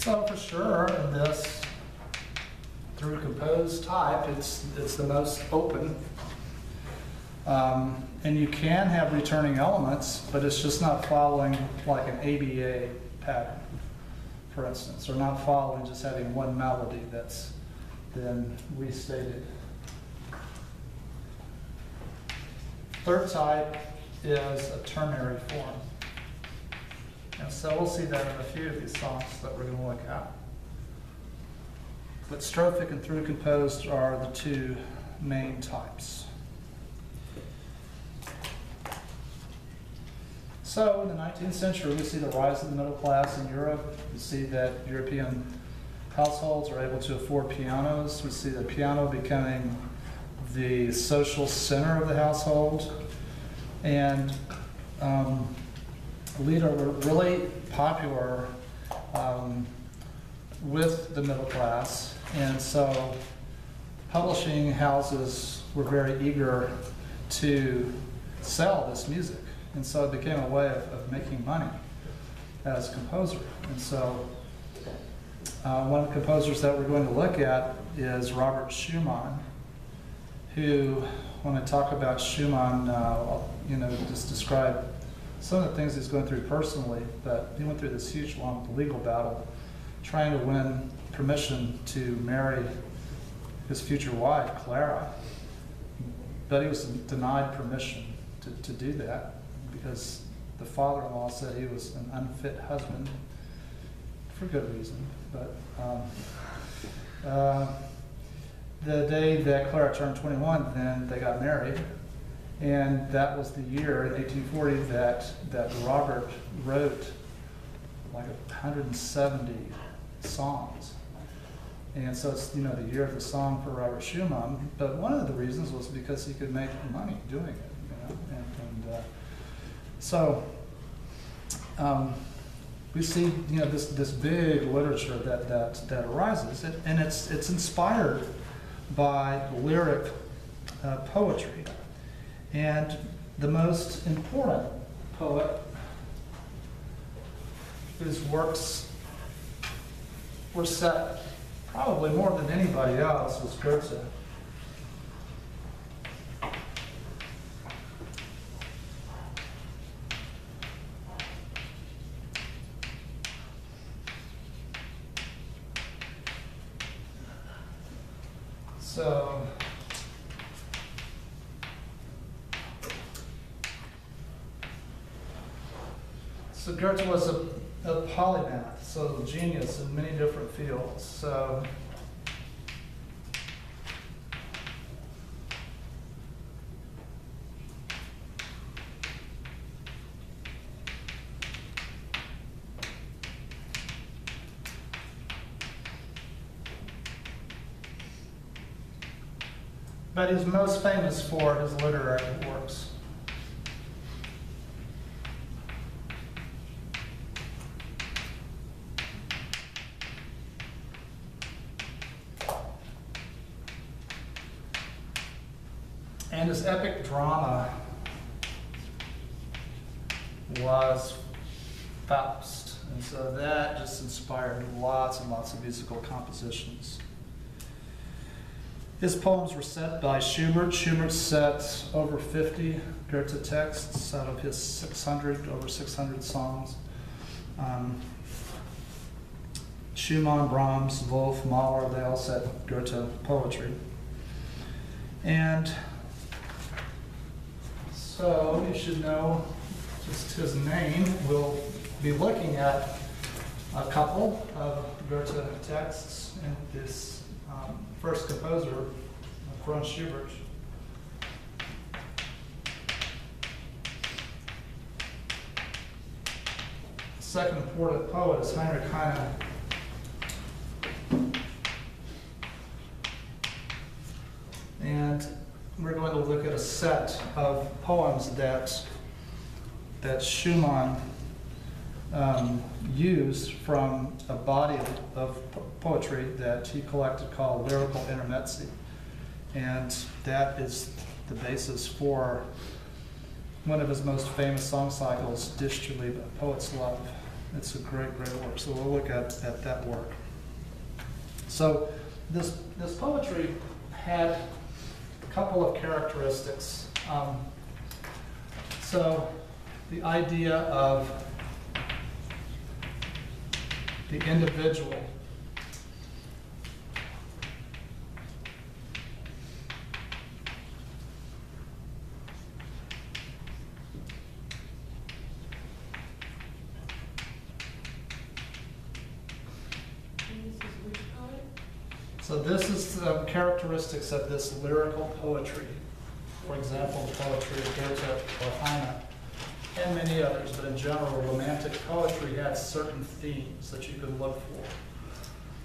So for sure, in this through composed type, it's the most open. And you can have returning elements, but it's just not following like an ABA pattern, for instance, or not following just having one melody that's then restated. Third type is a ternary form. And so we'll see that in a few of these songs that we're going to look at. But strophic and through composed are the two main types. So in the 19th century, we see the rise of the middle class in Europe. We see that European households are able to afford pianos. We see the piano becoming the social center of the household. And Lieder were really popular with the middle class. And so publishing houses were very eager to sell this music. And so it became a way of making money as a composer. And so one of the composers that we're going to look at is Robert Schumann, who, when I talk about Schumann, just describe some of the things he's going through personally, but he went through this huge, long legal battle trying to win permission to marry his future wife, Clara. But he was denied permission to do that because the father-in-law said he was an unfit husband, for good reason. But the day that Clara turned 21, then they got married. And that was the year, in 1840, that Robert wrote like 170 songs. And so it's, the year of the song for Robert Schumann. But one of the reasons was because he could make money doing it, So we see, this big literature that arises, and it's inspired by lyric poetry. And the most important poet whose works were set probably more than anybody else was Goethe. So Goethe was a polymath, so a genius in many different fields. So but he's most famous for his literary works. And his epic drama was Faust. And so that just inspired lots and lots of musical compositions. His poems were set by Schubert. Schubert set over 50 Goethe texts out of his over 600 songs. Schumann, Brahms, Wolf, Mahler, they all set Goethe poetry. And so you should know just his name. We'll be looking at a couple of Goethe texts in this first composer, Franz Schubert. The second important poet is Heinrich Heine. And we're going to look at a set of poems that Schumann used from a body of poetry that he collected called Lyrical Intermezzi. And that is the basis for one of his most famous song cycles, Dich, du lieber, Poet's Love. It's a great, great work. So we'll look at that work. So this poetry had a couple of characteristics. So the idea of the individual So this is the characteristics of this lyrical poetry. For example, the poetry of Goethe or Heine, and many others, but in general, romantic poetry had certain themes that you could look for.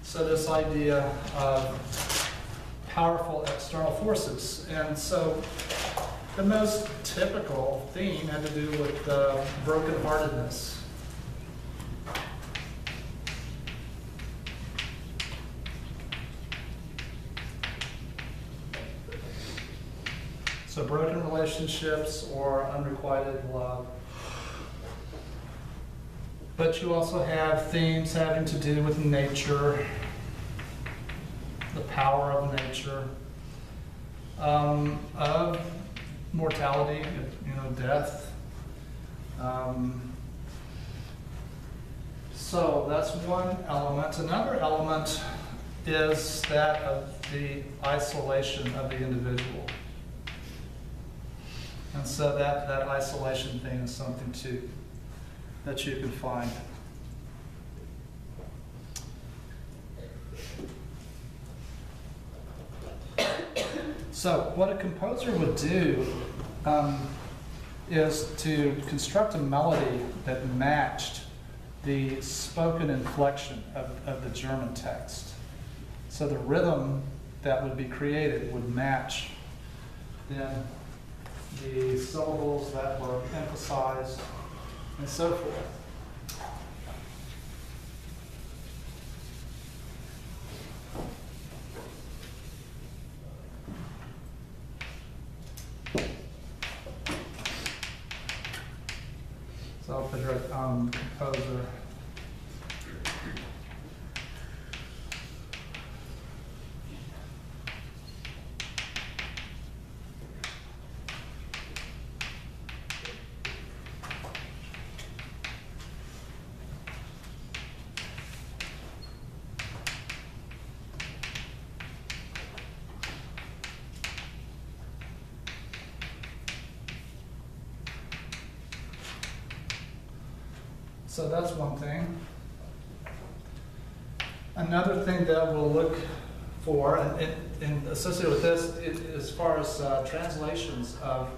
So this idea of powerful external forces. And so the most typical theme had to do with brokenheartedness. So broken relationships or unrequited love. But you also have themes having to do with nature, the power of nature, of mortality, death. So that's one element. Another element is that of the isolation of the individual. And so that isolation thing is something too that you can find. So what a composer would do is to construct a melody that matched the spoken inflection of the German text. So the rhythm that would be created would match then the syllables that were emphasized, and so forth. So I'll put here composer. So that's one thing. Another thing that we'll look for, and associated with this, as far as translations of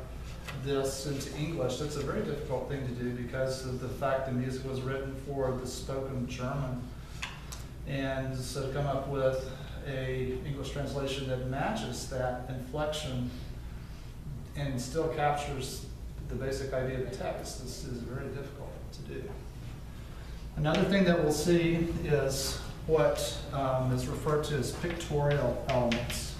this into English, that's a very difficult thing to do because of the fact the music was written for the spoken German. And so to come up with a English translation that matches that inflection and still captures the basic idea of the text is very difficult to do. Another thing that we'll see is what is referred to as pictorial elements.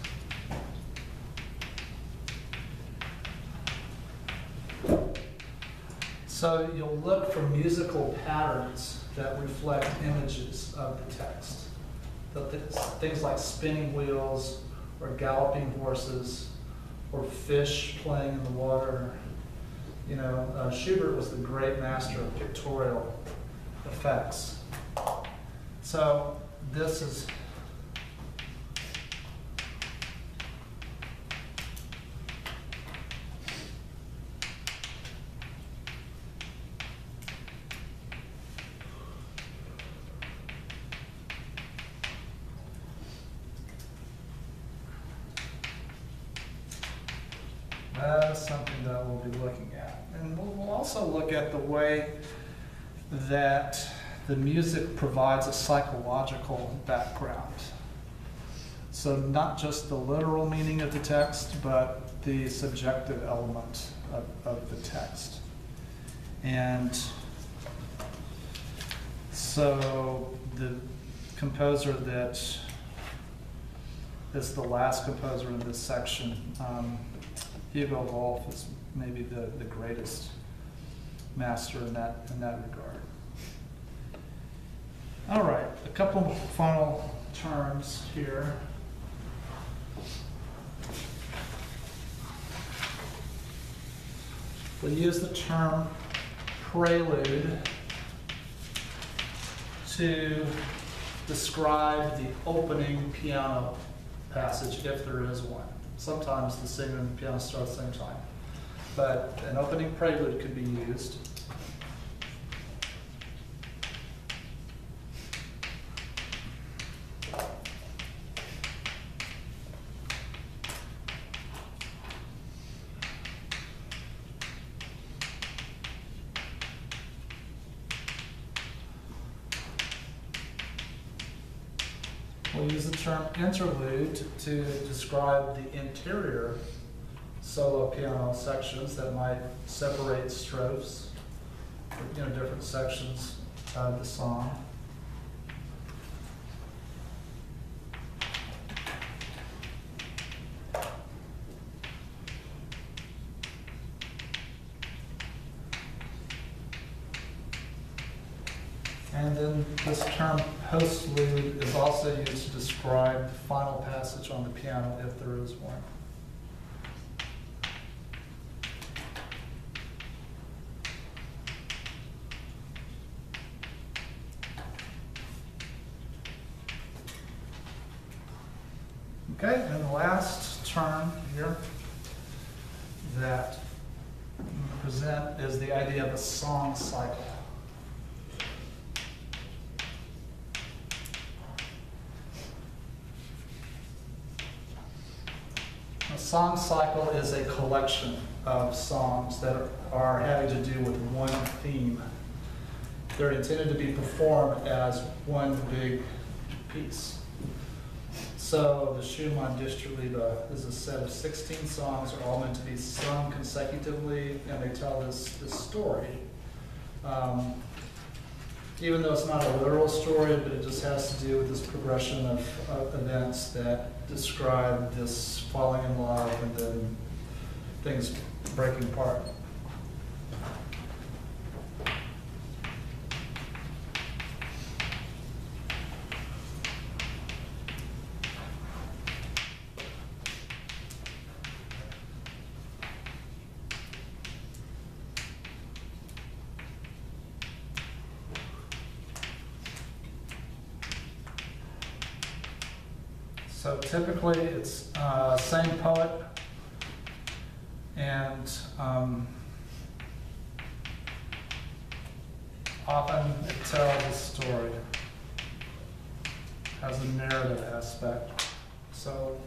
So you'll look for musical patterns that reflect images of the text. Things like spinning wheels, or galloping horses, or fish playing in the water. Schubert was the great master of pictorial effects. So this is something that we'll be looking at. And we'll also look at the way that the music provides a psychological background. So not just the literal meaning of the text, but the subjective element of the text. And so the composer that is the last composer in this section, Hugo Wolf, is maybe the greatest master in that regard. All right, a couple final terms here. We use the term prelude to describe the opening piano passage, if there is one. Sometimes the singer and the piano start at the same time, but an opening prelude could be used. We'll use the term interlude to describe the interior solo piano sections that might separate strophes, different sections of the song. And then this term postlude is also used to describe the final passage on the piano, if there is one. Okay, and the last term here that I'm going to present is the idea of a song cycle. A song cycle is a collection of songs that are having to do with one theme. They're intended to be performed as one big piece. So the Schumann Dichterliebe is a set of 16 songs that are all meant to be sung consecutively, and they tell this story. Even though it's not a literal story, but it just has to do with this progression of events that describe this falling in love and then things breaking apart. So typically it's same poet, and often it tells a story, has a narrative aspect. So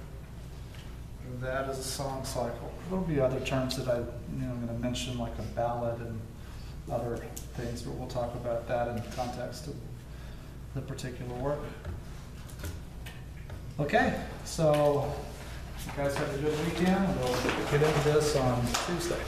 that is a song cycle. There'll be other terms that I'm going to mention, like a ballad and other things, but we'll talk about that in the context of the particular work. Okay, so you guys have a good weekend. We'll get into this on Tuesday.